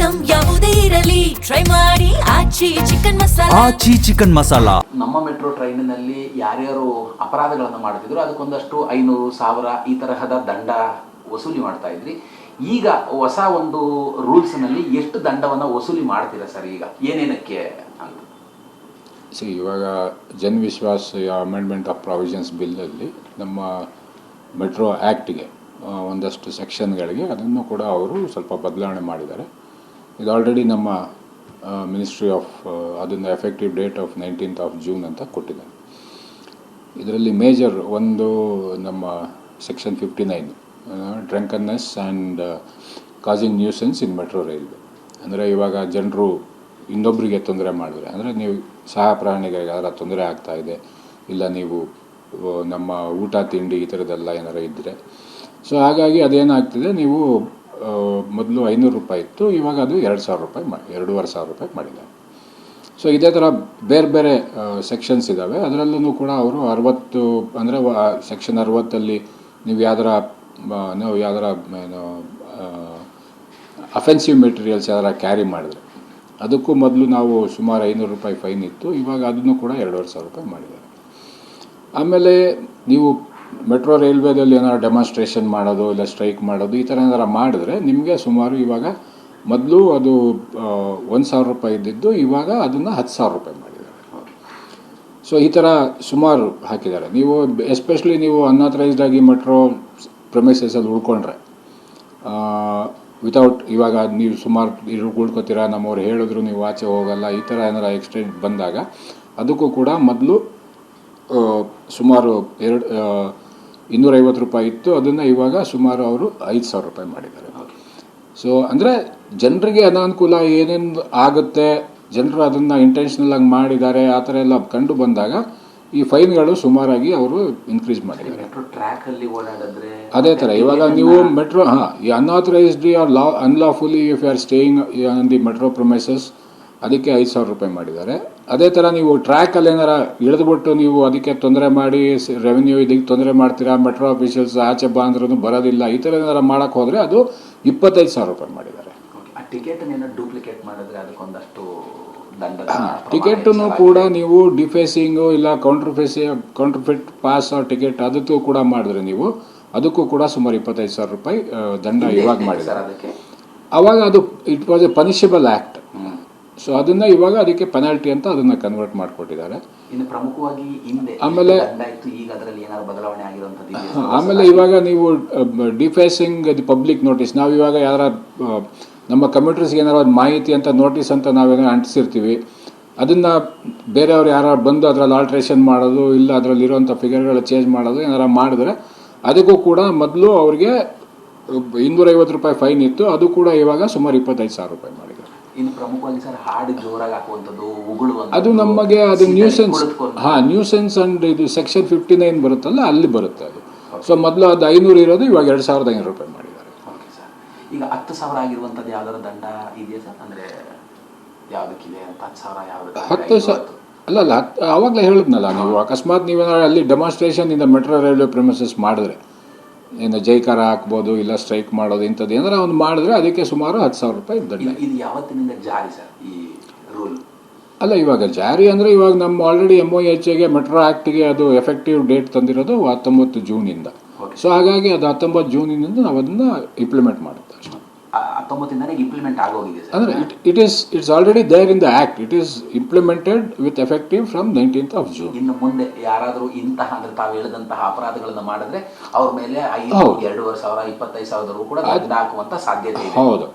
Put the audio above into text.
Item ಯಾವುದೇ ಇರಲಿ try ಮಾಡಿ ಆಚಿ ಚಿಕನ್ ಮಸಾಲಾ. ನಮ್ಮ ಮೆಟ್ರೋ ಟ್ರೈನಿನಲ್ಲಿ ಯಾರ್ಯಾರು ಅಪರಾಧಗಳನ್ನು ಮಾಡ್ತಿದ್ರು ಅದಕ್ಕೊಂದಷ್ಟು 500,000 ಈ ತರಹದ ದಂಡ ವಸೂಲಿ ಮಾಡ್ತಾ ಇದ್ರಿ. ಈಗ ಹೊಸ ಒಂದು ರೂಲ್ಸ್ನಲ್ಲಿ ಎಷ್ಟು ದಂಡವನ್ನು ವಸೂಲಿ ಮಾಡ್ತೀರಾ ಸರ್? ಈಗ ಏನೇನಕ್ಕೆ ಅಂತ ಇವಾಗ ಜನ್ ವಿಶ್ವಾಸ್ ಅಮೆಂಡ್ಮೆಂಟ್ ಆಫ್ ಪ್ರಾವಿಷನ್ಸ್ ಬಿಲ್ಲಲ್ಲಿ ನಮ್ಮ ಮೆಟ್ರೋ ಆ್ಯಕ್ಟ್ಗೆ ಒಂದಷ್ಟು ಸೆಕ್ಷನ್ಗಳಿಗೆ ಅದನ್ನು ಕೂಡ ಅವರು ಸ್ವಲ್ಪ ಬದಲಾವಣೆ ಮಾಡಿದ್ದಾರೆ. ಇದು ಆಲ್ರೆಡಿ ನಮ್ಮ ಮಿನಿಸ್ಟ್ರಿ ಆಫ್ ಅದನ್ನು effective date of 19th of June ಅಂತ ಕೊಟ್ಟಿದ್ದಾರೆ. ಇದರಲ್ಲಿ ಮೇಜರ್ ಒಂದು ನಮ್ಮ section 59 drunkenness and causing nuisance in metro railway. ಅಂದರೆ ಇವಾಗ ಜನರು ಇನ್ನೊಬ್ಬರಿಗೆ ತೊಂದರೆ ಮಾಡಿದ್ರೆ, ಅಂದರೆ ನೀವು ಸಹ ಪ್ರಾಣಿಗಳಿಗೆ ಅದರ ತೊಂದರೆ ಆಗ್ತಾಯಿದೆ, ಇಲ್ಲ ನೀವು ನಮ್ಮ ಊಟ ತಿಂಡಿ ಈ ಥರದ್ದೆಲ್ಲ ಏನಾರು ಇದ್ದರೆ, ಸೊ ಹಾಗಾಗಿ ಅದೇನಾಗ್ತಿದೆ, ನೀವು ಮೊದಲು 500 ರೂಪಾಯಿ ಇತ್ತು, ಇವಾಗ ಅದು 2,000 ರೂಪಾಯಿ 2,500 ರೂಪಾಯಿ ಮಾಡಿದ್ದಾರೆ. ಸೊ ಇದೇ ಥರ ಬೇರೆ ಬೇರೆ ಸೆಕ್ಷನ್ಸ್ ಇದ್ದಾವೆ. ಅದರಲ್ಲೂ ಕೂಡ ಅವರು 60 ಅಂದರೆ ಸೆಕ್ಷನ್ 60 ನೀವು ಯಾವ್ದಾರ ಏನು ಅಫೆನ್ಸಿವ್ ಮೆಟೀರಿಯಲ್ಸ್ ಯಾವ್ದಾರ ಕ್ಯಾರಿ ಮಾಡಿದ್ರೆ ಅದಕ್ಕೂ ಮೊದಲು ನಾವು ಸುಮಾರು 500 ರೂಪಾಯಿ ಫೈನ್ ಇತ್ತು, ಇವಾಗ ಅದನ್ನು ಕೂಡ 2,500 ರೂಪಾಯಿ ಮಾಡಿದ್ದಾರೆ. ಆಮೇಲೆ ನೀವು ಮೆಟ್ರೋ ರೈಲ್ವೇದಲ್ಲಿ ಏನಾದ್ರು ಡೆಮಾನ್ಸ್ಟ್ರೇಷನ್ ಮಾಡೋದು ಇಲ್ಲ ಸ್ಟ್ರೈಕ್ ಮಾಡೋದು ಈ ಥರ ಏನಾರು ಮಾಡಿದ್ರೆ ನಿಮಗೆ ಸುಮಾರು ಇವಾಗ ಮೊದಲು ಅದು 1,000 ರೂಪಾಯಿ ಇದ್ದಿದ್ದು ಇವಾಗ ಅದನ್ನು 10,000 ರೂಪಾಯಿ ಮಾಡಿದ್ದಾರೆ. ಸೊ ಈ ಥರ ಸುಮಾರು ಹಾಕಿದ್ದಾರೆ. ನೀವು ಎಸ್ಪೆಷಲಿ ನೀವು ಅನ್ಆಥರೈಸ್ಡ್ ಆಗಿ ಮೆಟ್ರೋ ಪ್ರೊಮಿಸಸಲ್ಲಿ ಉಳ್ಕೊಂಡ್ರೆ ವಿತೌಟ್ ಇವಾಗ ನೀವು ಸುಮಾರು ಉಳ್ಕೊತೀರಾ, ನಮ್ಮವ್ರು ಹೇಳಿದ್ರು ನೀವು ಆಚೆ ಹೋಗಲ್ಲ, ಈ ಥರ ಏನಾರ ಎಕ್ಸ್ಟೆಂಡ್ ಬಂದಾಗ ಅದಕ್ಕೂ ಕೂಡ ಮೊದಲು ಸುಮಾರು 250 ರೂಪಾಯಿ ಇತ್ತು, ಅದನ್ನು ಇವಾಗ ಸುಮಾರು ಅವರು 5,000 ರೂಪಾಯಿ ಮಾಡಿದ್ದಾರೆ. ಸೊ ಅಂದರೆ ಜನರಿಗೆ ಅನಾನುಕೂಲ ಏನೇನು ಆಗುತ್ತೆ, ಜನರು ಅದನ್ನು ಇಂಟೆನ್ಷನಲ್ ಆಗಿ ಮಾಡಿದ್ದಾರೆ ಆ ಥರ ಎಲ್ಲ ಕಂಡು ಬಂದಾಗ ಈ ಫೈನ್ಗಳು ಸುಮಾರಾಗಿ ಅವರು ಇನ್ಕ್ರೀಸ್ ಮಾಡಿದ್ದಾರೆ. ಅದೇ ಥರ ಇವಾಗ ನೀವು ಮೆಟ್ರೋ ಈ unauthorised or unlawfully if you are staying on the metro premises ಅದಕ್ಕೆ 5,000 ರೂಪಾಯಿ ಮಾಡಿದ್ದಾರೆ. ಅದೇ ಥರ ನೀವು ಟ್ರ್ಯಾಕಲ್ಲಿ ಏನಾರ ಇಳಿದ್ಬಿಟ್ಟು ನೀವು ಅದಕ್ಕೆ ತೊಂದರೆ ಮಾಡಿ ರೆವೆನ್ಯೂ ಇದಕ್ಕೆ ತೊಂದರೆ ಮಾಡ್ತೀರಾ, ಮೆಟ್ರೋ ಆಫೀಷಿಯಲ್ಸ್ ಆಚೆ ಬಂದ್ರೂ ಬರೋದಿಲ್ಲ, ಈ ಥರ ಏನಾರ ಮಾಡೋಕ್ಕೆ ಹೋದರೆ ಅದು 25,000 ರೂಪಾಯಿ ಮಾಡಿದ್ದಾರೆ. ಡೂಪ್ಲಿಕೇಟ್ ಮಾಡಿದ್ರೆ ಅದಕ್ಕೊಂದಷ್ಟು ಟಿಕೆಟನ್ನು ಕೂಡ ನೀವು ಡಿಫೇಸಿಂಗು ಇಲ್ಲ ಕೌಂಟರ್ಫಿಟ್ ಪಾಸ್ ಟಿಕೆಟ್ ಅದಕ್ಕೂ ಕೂಡ ಮಾಡಿದ್ರೆ ನೀವು ಅದಕ್ಕೂ ಕೂಡ ಸುಮಾರು 25,000 ರೂಪಾಯಿ ದಂಡ ಇವಾಗ ಮಾಡಿದ್ದಾರೆ. ಅವಾಗ ಅದು it was A punishable act. So ಅದನ್ನು ಇವಾಗ ಅದಕ್ಕೆ ಪೆನಾಲ್ಟಿ ಅಂತ ಅದನ್ನು ಕನ್ವರ್ಟ್ ಮಾಡಿಕೊಟ್ಟಿದ್ದಾರೆ. ಆಮೇಲೆ ಇವಾಗ ನೀವು ಡಿಫೇಸಿಂಗ್ ದಿ ಪಬ್ಲಿಕ್ ನೋಟಿಸ್, ನಾವು ಇವಾಗ ಯಾರ ನಮ್ಮ ಕಮ್ಯೂನಿಟರ್ಸ್ಗೆ ಏನಾರು ಒಂದು ಮಾಹಿತಿ ಅಂತ ನೋಟಿಸ್ ಅಂತ ನಾವೇನೋ ಅಂಟಿಸಿರ್ತೀವಿ, ಅದನ್ನು ಬೇರೆಯವ್ರು ಯಾರು ಬಂದು ಅದರಲ್ಲಿ ಆಲ್ಟ್ರೇಷನ್ ಮಾಡೋದು ಇಲ್ಲ ಅದರಲ್ಲಿರೋಂಥ ಫಿಗರ್ಗಳು ಚೇಂಜ್ ಮಾಡೋದು ಏನಾರು ಮಾಡಿದ್ರೆ ಅದಕ್ಕೂ ಕೂಡ ಮೊದಲು ಅವ್ರಿಗೆ 250 ರೂಪಾಯಿ ಫೈನ್ ಇತ್ತು, ಅದು ಕೂಡ ಇವಾಗ ಸುಮಾರು 25,000 ರೂಪಾಯಿ ಮಾಡಿದ್ದಾರೆ. ಇನ್ನು ಪ್ರಮುಖವಾಗಿ ಸರ್ ಹಾಡು ಜೋರಾಗಿ ಹಾಕುವಂಥದ್ದು, ಉಗುಳುವಂಥದ್ದು, ಅದು ನಮಗೆ ಅದು ನ್ಯೂಸೆನ್ಸ್ ಅಂಡ್ ಇದು ಸೆಕ್ಷನ್ 59 ಬರುತ್ತಲ್ಲ ಅಲ್ಲಿ ಬರುತ್ತೆ ಅದು. ಸೊ ಮೊದಲು ಅದು 500 ಇರೋದು ಇವಾಗ 2,500 ರೂಪಾಯಿ ಮಾಡಿದ್ದಾರೆ. ಈಗ 10,000 ಆಗಿರುವಂಥದ್ದು ಯಾವ್ದಾದ್ರು ದಂಡ ಇದೆಯಾ ಸರ್? ಅಂದರೆ ಯಾವುದಕ್ಕಿದೆ ಅಂತ 10,000 ಅಲ್ಲ ಆವಾಗಲೇ ಹೇಳಿದ್ನಲ್ಲ, ನೀವು ಅಕಸ್ಮಾತ್ ನೀವೇನಾದ್ರು ಅಲ್ಲಿ ಡೆಮಾನ್ಸ್ಟ್ರೇಷನ್ ಇಂದ ಮೆಟ್ರೋ ರೈಲ್ವೆ ಪ್ರೆಮಿಸಸ್ ಮಾಡಿದ್ರೆ ಏನು ಜೈಕಾರ ಹಾಕ್ಬೋದು ಇಲ್ಲ ಸ್ಟ್ರೈಕ್ ಮಾಡೋದು ಇಂಥದ್ದು ಏನಾರ ಒಂದು ಮಾಡಿದ್ರೆ ಅದಕ್ಕೆ ಸುಮಾರು 10,000 ರೂಪಾಯಿ ದಂಡ. ಇದು ಯಾವತ್ತಿನಿಂದ ಜಾರಿ ಸರ್ ಈ ರೂಲ್? ಅಲ್ಲ ಇವಾಗ ಜಾರಿ ಅಂದರೆ ಇವಾಗ ನಮ್ಮ ಆಲ್ರೆಡಿ MOHಗೆ ಮೆಟ್ರೋ ಆ್ಯಕ್ಟ್ಗೆ ಅದು ಎಫೆಕ್ಟಿವ್ ಡೇಟ್ ತಂದಿರೋದು 19 ಜೂನಿಂದ. ಸೊ ಹಾಗಾಗಿ ಅದು 19 ಜೂನಿನಿಂದ ನಾವು ಅದನ್ನು ಇಂಪ್ಲಿಮೆಂಟ್ ಮಾಡುತ್ತೆ. 19 ಇಂಪ್ಲಿಮೆಂಟ್ ಆಗೋಗಿದೆ ಸರ್. ಅಂದರೆ it's already there in the act, it is implemented with effective from 19th of June. ಇನ್ನು ಮುಂದೆ ಯಾರಾದರೂ ಇಂತಹ ಅಂದರೆ ತಾವು ಹೇಳಿದಂತಹ ಅಪರಾಧಗಳನ್ನು ಮಾಡಿದ್ರೆ ಅವ್ರ ಮೇಲೆ 5,000, 2,500, 25,000 ಕೂಡ ದಂಡ ಹಾಕುವಂಥ ಸಾಧ್ಯತೆ ಇದೆ. ಹೌದು.